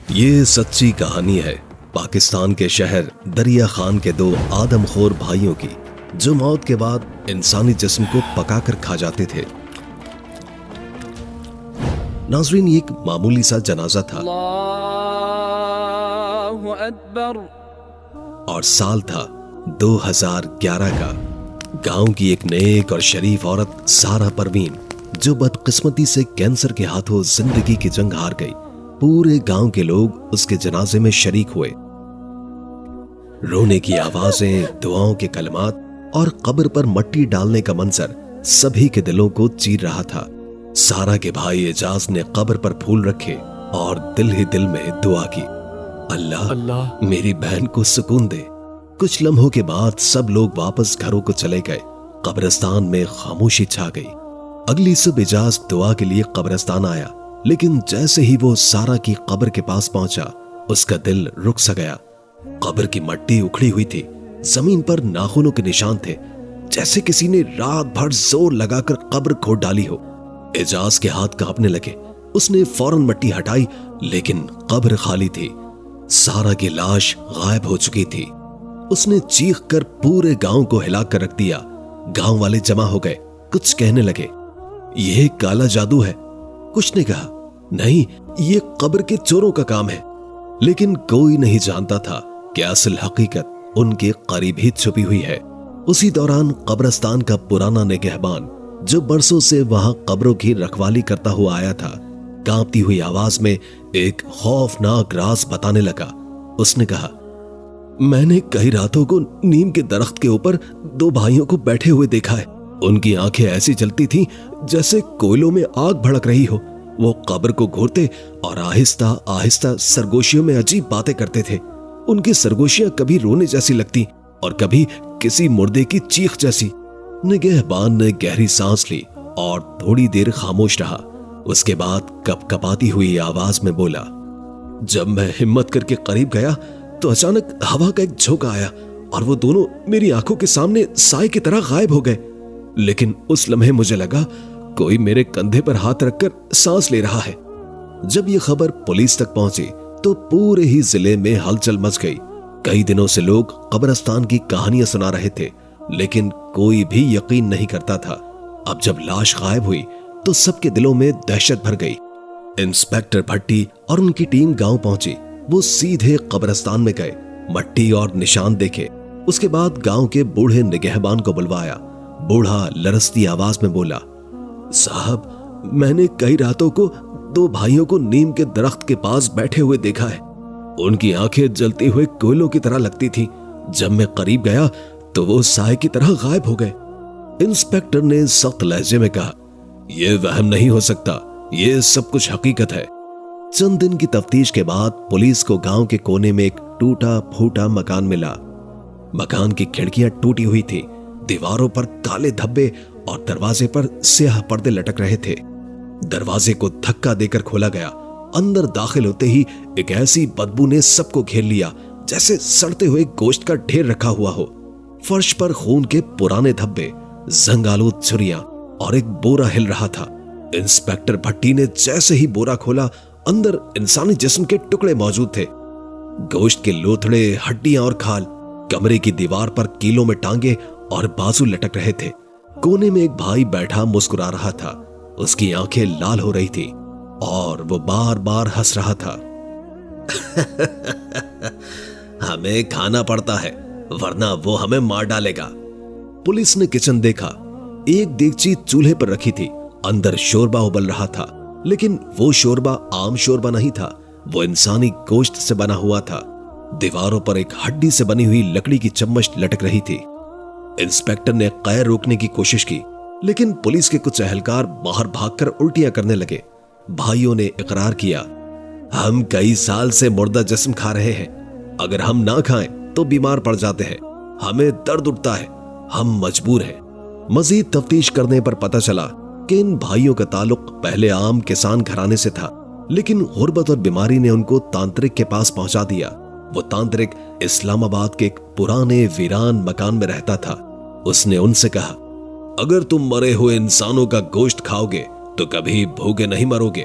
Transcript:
یہ سچی کہانی ہے پاکستان کے شہر دریا خان کے دو آدم خور بھائیوں کی، جو موت کے بعد انسانی جسم کو پکا کر کھا جاتے تھے۔ ناظرین، یہ ایک معمولی سا جنازہ تھا، اللہ اکبر، اور سال تھا 2011 کا۔ گاؤں کی ایک نیک اور شریف عورت سارہ پروین، جو بدقسمتی سے کینسر کے ہاتھوں زندگی کی جنگ ہار گئی۔ پورے گاؤں کے لوگ اس کے جنازے میں شریک ہوئے۔ رونے کی آوازیں، دعاؤں کے کلمات اور قبر پر مٹی ڈالنے کا منظر سبھی کے دلوں کو چیر رہا تھا۔ سارہ کے بھائی اعجاز نے قبر پر پھول رکھے اور دل ہی دل میں دعا کی، اللہ میری بہن کو سکون دے۔ کچھ لمحوں کے بعد سب لوگ واپس گھروں کو چلے گئے۔ قبرستان میں خاموشی چھا گئی۔ اگلی صبح اعجاز دعا کے لیے قبرستان آیا، لیکن جیسے ہی وہ سارہ کی قبر کے پاس پہنچا، اس کا دل رک سا گیا۔ قبر کی مٹی اکھڑی ہوئی تھی، زمین پر ناخنوں کے نشان تھے، جیسے کسی نے رات بھر زور لگا کر قبر کھود ڈالی ہو۔ اعجاز کے ہاتھ کانپنے لگے۔ اس نے فوراً مٹی ہٹائی، لیکن قبر خالی تھی۔ سارہ کی لاش غائب ہو چکی تھی۔ اس نے چیخ کر پورے گاؤں کو ہلا کر رکھ دیا۔ گاؤں والے جمع ہو گئے، کچھ کہنے لگے، یہ کالا جادو ہے۔ کچھ نے کہا، نہیں، یہ قبر کے چوروں کا کام ہے۔ لیکن کوئی نہیں جانتا تھا کہ اصل حقیقت ان کے قریب ہی چھپی ہوئی ہے۔ اسی دوران قبرستان کا پرانا نگہبان، جو برسوں سے وہاں قبروں کی رکھوالی کرتا ہوا آیا تھا، کانپتی ہوئی آواز میں ایک خوفناک راز بتانے لگا۔ اس نے کہا، میں نے کئی راتوں کو نیم کے درخت کے اوپر دو بھائیوں کو بیٹھے ہوئے دیکھا ہے۔ ان کی آنکھیں ایسی چلتی تھیں جیسے کوئلوں میں آگ بھڑک رہی ہو۔ وہ قبر کو گھورتے اور آہستہ آہستہ سرگوشیوں میں عجیب باتیں کرتے تھے۔ ان کی سرگوشیاں کبھی رونے جیسی لگتی اور کبھی کسی مردے کی چیخ جیسی۔ نگہبان نے گہری سانس لی اور تھوڑی دیر خاموش رہا۔ اس کے بعد کپ کپاتی ہوئی آواز میں بولا، جب میں ہمت کر کے قریب گیا تو اچانک ہوا کا ایک جھونکا آیا اور وہ دونوں میری آنکھوں کے سامنے سائے کی طرح غائب ہو گئے۔ لیکن اس لمحے مجھے لگا کوئی میرے کندھے پر ہاتھ رکھ کر سانس لے رہا ہے۔ جب یہ خبر پولیس تک پہنچی تو پورے ہی ضلع میں ہلچل مچ گئی۔ کئی دنوں سے لوگ قبرستان کی کہانیاں سنا رہے تھے، لیکن کوئی بھی یقین نہیں کرتا تھا۔ اب جب لاش غائب ہوئی تو سب کے دلوں میں دہشت بھر گئی۔ انسپیکٹر بھٹی اور ان کی ٹیم گاؤں پہنچی۔ وہ سیدھے قبرستان میں گئے، مٹی اور نشان دیکھے۔ اس کے بعد گاؤں کے بوڑھے نگہبان کو بلوایا۔ بوڑھا لرزتی آواز میں بولا، صاحب، میں نے کئی راتوں کو دو بھائیوں کو نیم کے درخت کے پاس بیٹھے ہوئے دیکھا ہے۔ ان کی آنکھیں جلتے ہوئے کوئلوں کی طرح لگتی تھیں۔ جب میں قریب گیا تو وہ سائے کی طرح غائب ہو گئے۔ انسپیکٹر نے سخت لہجے میں کہا، یہ وہم نہیں ہو سکتا، یہ سب کچھ حقیقت ہے۔ چند دن کی تفتیش کے بعد پولیس کو گاؤں کے کونے میں ایک ٹوٹا پھوٹا مکان ملا۔ مکان کی کھڑکیاں ٹوٹی ہوئی تھی، دیواروں پر کالے دھبے اور دروازے پر سیاہ پردے لٹک رہے تھے۔ دروازے کو دھکا دے کر کھولا گیا۔ اندر داخل ہوتے ہی ایک ایسی بدبو نے سب کو گھیر لیا جیسے سڑتے ہوئے گوشت کا ڈھیر رکھا ہوا ہو۔ فرش پر خون کے پرانے دھبے، زنگ آلود چھریاں اور ایک بورا ہل رہا تھا۔ انسپیکٹر بھٹی نے جیسے ہی بورا کھولا، اندر انسانی جسم کے ٹکڑے موجود تھے، گوشت کے لوتھڑے، ہڈیاں اور کھال۔ کمرے کی دیوار پر کیلوں میں ٹانگے اور بازو لٹک رہے تھے۔ کونے میں ایک بھائی بیٹھا مسکرا رہا تھا۔ اس کی آنکھیں لال ہو رہی تھی اور وہ بار بار ہنس رہا تھا۔ ہمیں کھانا پڑتا ہے ورنہ وہ ہمیں مار ڈالے گا۔ پولیس نے کچن دیکھا۔ ایک دیگچی چولہے پر رکھی تھی، اندر شوربہ ابل رہا تھا، لیکن وہ شوربہ عام شوربہ نہیں تھا، وہ انسانی گوشت سے بنا ہوا تھا۔ دیواروں پر ایک ہڈی سے بنی ہوئی لکڑی کی چمچ لٹک رہی تھی۔ انسپیکٹر نے قیر روکنے کی کوشش کی، لیکن پولیس کے کچھ اہلکار باہر بھاگ کر الٹیاں کرنے لگے۔ بھائیوں نے اقرار کیا، ہم کئی سال سے مردہ جسم کھا رہے ہیں، اگر ہم نہ کھائیں تو بیمار پڑ جاتے ہیں، ہمیں درد اٹھتا ہے، ہم مجبور ہیں۔ مزید تفتیش کرنے پر پتہ چلا کہ ان بھائیوں کا تعلق پہلے عام کسان گھرانے سے تھا، لیکن غربت اور بیماری نے ان کو تانترک کے پاس پہنچا دیا۔ وہ تانترک اسلام آباد کے ایک پرانے ویران مکان میں رہتا تھا۔ اس نے ان سے کہا، اگر تم مرے ہوئے انسانوں کا گوشت کھاؤ گے تو کبھی بھوکے نہیں مرو گے،